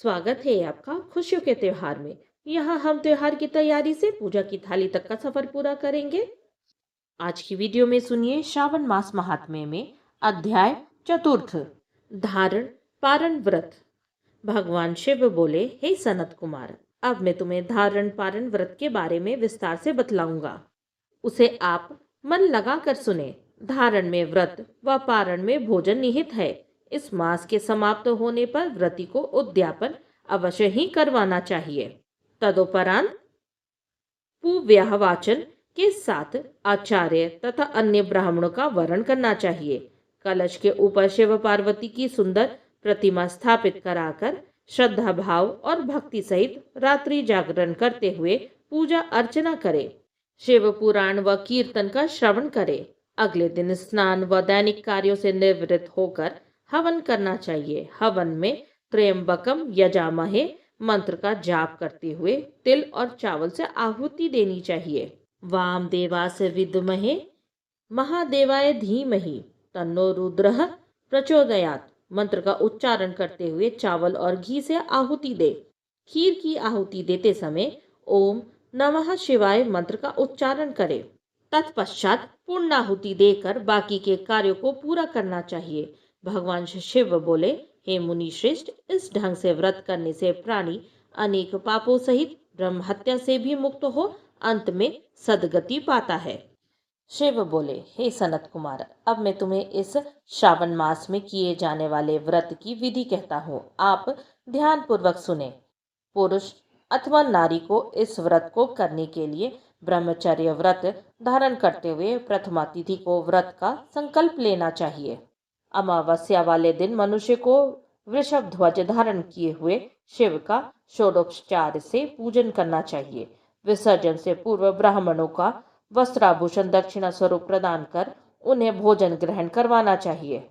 स्वागत है आपका खुशियों के त्योहार में। यहाँ हम त्योहार की तैयारी से पूजा की थाली तक का सफर पूरा करेंगे। आज की वीडियो में सुनिए श्रावण मास महात्म्य में अध्याय चतुर्थ, धारण पारण व्रत। भगवान शिव बोले, हे सनत कुमार, अब मैं तुम्हें धारण पारण व्रत के बारे में विस्तार से बतलाऊंगा। उसे आप मन लगाकर सुने। धारण में व्रत व पारण में भोजन निहित है। इस मास के समाप्त होने पर व्रती को उद्यापन अवश्य ही करवाना चाहिए। तदुपरांत पुव्याह वाचन के साथ आचार्य तथा अन्य ब्राह्मणों का वरण करना चाहिए। कलश के ऊपर शिव पार्वती की सुंदर प्रतिमा स्थापित कराकर श्रद्धा भाव और भक्ति सहित रात्रि जागरण करते हुए पूजा अर्चना करे। शिव पुराण व कीर्तन का श्रवण करे। अगले दिन स्नान व दैनिक कार्यों से निवृत्त होकर हवन करना चाहिए। हवन में त्र्यंबकम यजामहे मंत्र का जाप करते हुए तिल और चावल से आहुति देनी चाहिए। वाम देवास विद्महे महादेवाय धीमहि तन्नो रुद्रः प्रचोदयात् मंत्र का उच्चारण करते हुए चावल और घी से आहुति दे। खीर की आहुति देते समय ओम नमः शिवाय मंत्र का उच्चारण करे। तत्पश्चात पूर्णाहुति देकर बाकी के कार्यों को पूरा करना चाहिए। भगवान शिव बोले, हे मुनि श्रेष्ठ, इस ढंग से व्रत करने से प्राणी अनेक पापों सहित ब्रह्म हत्या से भी मुक्त हो अंत में सदगति पाता है। शिव बोले, हे सनत कुमार, अब मैं तुम्हें इस श्रावण मास में किए जाने वाले व्रत की विधि कहता हूँ। आप ध्यान पूर्वक सुने। पुरुष अथवा नारी को इस व्रत को करने के लिए ब्रह्मचर्य व्रत धारण करते हुए प्रथमा तिथि को व्रत का संकल्प लेना चाहिए। अमावस्या वाले दिन मनुष्य को वृषभ ध्वज धारण किए हुए शिव का षोडोपचार से पूजन करना चाहिए। विसर्जन से पूर्व ब्राह्मणों का वस्त्राभूषण दक्षिणा स्वरूप प्रदान कर उन्हें भोजन ग्रहण करवाना चाहिए।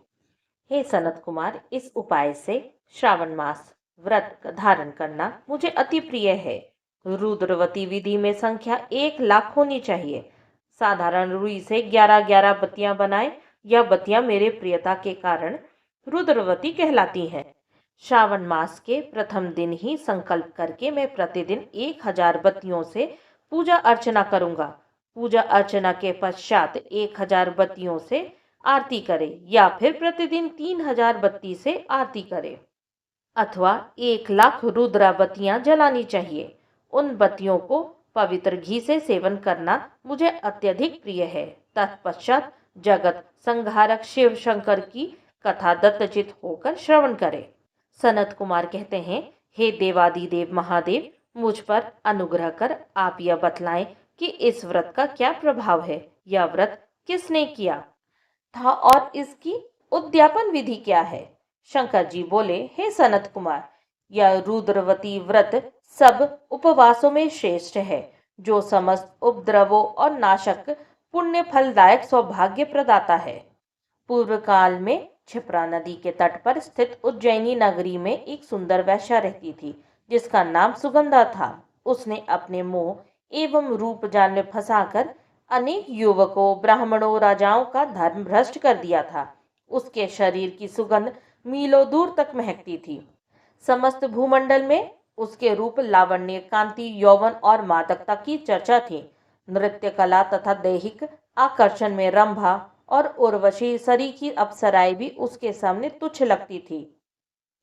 हे सनत कुमार, इस उपाय से श्रावण मास व्रत धारण करना मुझे अति प्रिय है। रुद्रवती विधि में संख्या 1,00,000 होनी चाहिए। साधारण रुई से 11-11 बत्तियां बनाएं। यह बत्तियां मेरे प्रियता के कारण रुद्रवती कहलाती हैं। श्रावण मास के प्रथम दिन ही संकल्प करके मैं प्रतिदिन 1,000 बत्तियों से पूजा अर्चना करूंगा। पूजा अर्चना के पश्चात 1,000 बत्तियों से आरती करे या फिर प्रतिदिन 3,000 बत्ती से आरती करे अथवा 1,00,000 रुद्रा बत्तियां जलानी चाहिए। उन बत्तियों को पवित्र घी से सेवन करना मुझे अत्यधिक प्रिय है। तत्पश्चात जगत संहारक शिव शंकर की कथा दत्तचित होकर श्रवण करे। सनत कुमार कहते हैं, हे देवादिदेव महादेव, मुझ पर अनुग्रह कर आप यह बतलाएं कि इस व्रत का क्या प्रभाव है। यह व्रत किसने किया था और इसकी उद्यापन विधि क्या है। शंकर जी बोले, हे सनत कुमार, यह रुद्रवती व्रत सब उपवासों में श्रेष्ठ है, जो समस्त उपद्रवों और नाशक पुण्य फलदायक सौभाग्य प्रदाता है। पूर्व काल में क्षिप्रा नदी के तट पर स्थित उज्जैनी नगरी में एक सुंदर वैश्या रहती थी, जिसका नाम सुगंधा था। उसने अपने मोह एवं रूप जाल में फंसाकर अनेक युवकों, ब्राह्मणों, राजाओं का धर्म भ्रष्ट कर दिया था। उसके शरीर की सुगंध मीलों दूर तक महकती थी। समस्त भूमंडल में उसके रूप, लावण्य, कांति, यौवन और मादकता की चर्चा थी। नृत्य कला तथा दैहिक आकर्षण में रंभा और उर्वशी सरीखी अप्सराएं भी उसके सामने तुच्छ लगती थी।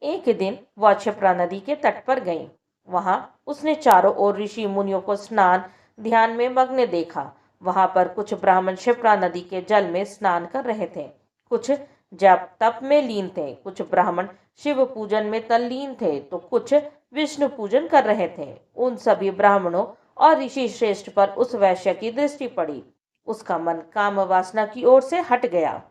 एक दिन वह क्षिप्रा नदी के तट पर गई। वहां उसने चारों ओर ऋषि मुनियों को स्नान ध्यान में मग्न देखा। वहां पर कुछ ब्राह्मण क्षिप्रा नदी के जल में स्नान कर रहे थे, कुछ जप तप में लीन थे, कुछ ब्राह्मण शिव पूजन में तल्लीन थे, तो कुछ विष्णु पूजन कर रहे थे। उन सभी ब्राह्मणों और ऋषि श्रेष्ठ पर उस वैश्य की दृष्टि पड़ी। उसका मन काम वासना की ओर से हट गया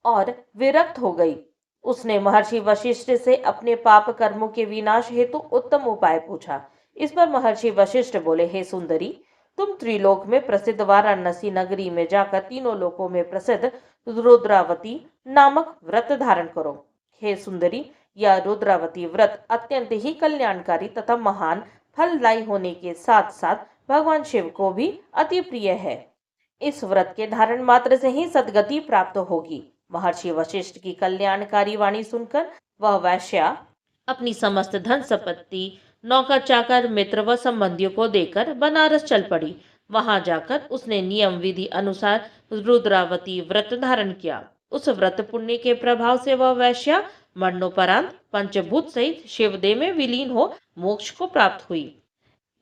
और विरक्त हो गई। उसने महर्षि वशिष्ठ से अपने पाप कर्मों के विनाश हेतु उत्तम उपाय पूछा। इस पर महर्षि वशिष्ठ बोले, हे सुंदरी, तुम त्रिलोक में प्रसिद्ध वाराणसी नगरी में जाकर तीनों लोकों में प्रसिद्ध रुद्रावती नामक व्रत धारण करो। हे सुंदरी, यह रुद्रावती व्रत अत्यंत ही कल्याणकारी तथा महान फलदायी होने के साथ साथ भगवान शिव को भी अति प्रिय है। इस व्रत के धारण मात्र से ही सद्गति प्राप्त होगी। महर्षि वशिष्ठ की कल्याणकारी वाणी सुनकर वह वैश्या अपनी समस्त धन संपत्ति, नौकर चाकर, मित्र व संबंधियों को देकर बनारस चल पड़ी। वहां जाकर उसने नियम विधि अनुसार रुद्रावती व्रत धारण किया। उस व्रत पुण्य के प्रभाव से वह वैश्या मरणोपरांत पंचभूत सहित शिवदेह में विलीन हो मोक्ष को प्राप्त हुई।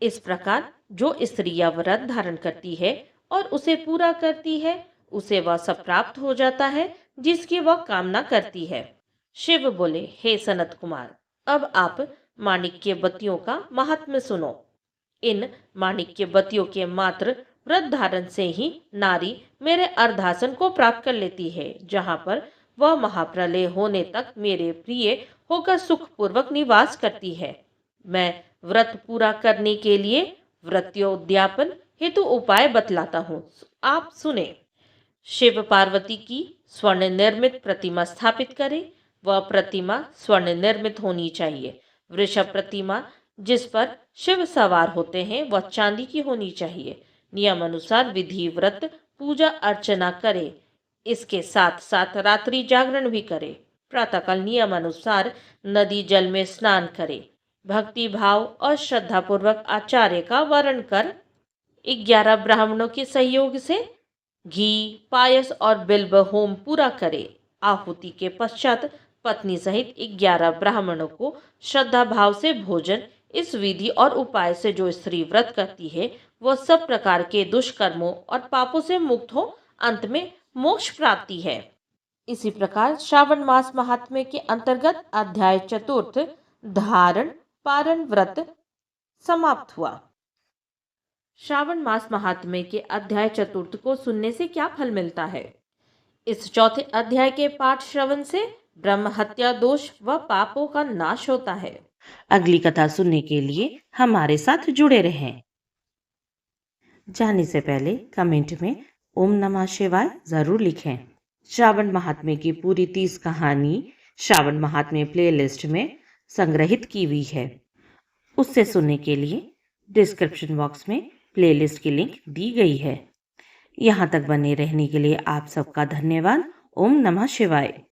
इस प्रकार जो स्त्री यह व्रत धारण करती है और उसे पूरा करती है, उसे वह सब प्राप्त हो जाता है जिसकी वह कामना करती है। शिव बोले, हे सनत कुमार, अब आप माणिक्य बत्तियों का महात्म्य सुनो। इन माणिक्य बत्तियों के मात्र व्रत धारण से ही नारी मेरे अर्धासन को प्राप्त कर लेती है, जहाँ पर वह महाप्रलय होने तक मेरे प्रिय होकर सुखपूर्वक निवास करती है। मैं व्रत पूरा करने के लिए व्रत्योद्यापन हेतु उपाय बतलाता हूँ, आप सुने। शिव पार्वती की स्वर्ण निर्मित प्रतिमा स्थापित करें। वह प्रतिमा स्वर्ण निर्मित होनी चाहिए। वृषभ प्रतिमा जिस पर शिव सवार होते हैं वह चांदी की होनी चाहिए। नियम अनुसार विधि व्रत पूजा अर्चना करे। इसके साथ साथ रात्रि जागरण भी करे। प्रातःकाल नियम अनुसार नदी जल में स्नान करे। भक्ति भाव और श्रद्धा पूर्वक आचार्य का वर्ण कर 11 ब्राह्मणों के सहयोग से घी, पायस और बिल्व होम पूरा करे। आहुति के पश्चात पत्नी सहित 11 ब्राह्मणों को श्रद्धा भाव से भोजन। इस विधि और उपाय से जो स्त्री व्रत करती है वह सब प्रकार के दुष्कर्मों और पापों से मुक्त हो अंत में मोक्ष प्राप्ति है। इसी प्रकार श्रावण मास महात्म्य के अंतर्गत अध्याय चतुर्थ धारण पारण व्रत समाप्त हुआ। श्रावण मास महात्म्य के अध्याय चतुर्थ को सुनने से क्या फल मिलता है? इस चौथे अध्याय के पाठ श्रवण से ब्रह्म हत्या दोष व पापों का नाश होता है। अगली कथा सुनने के लिए हमारे साथ जुड़े रहें। जाने से पहले कमेंट में ओम नमः शिवाय जरूर लिखें। श्रावण महात्म्य की पूरी 30 कहानी श्रावण महात्म्य प्लेलिस्ट में संग्रहित की हुई है। उससे सुनने के लिए डिस्क्रिप्शन बॉक्स में प्लेलिस्ट की लिंक दी गई है। यहाँ तक बने रहने के लिए आप सबका धन्यवाद। ओम नमः शिवाय।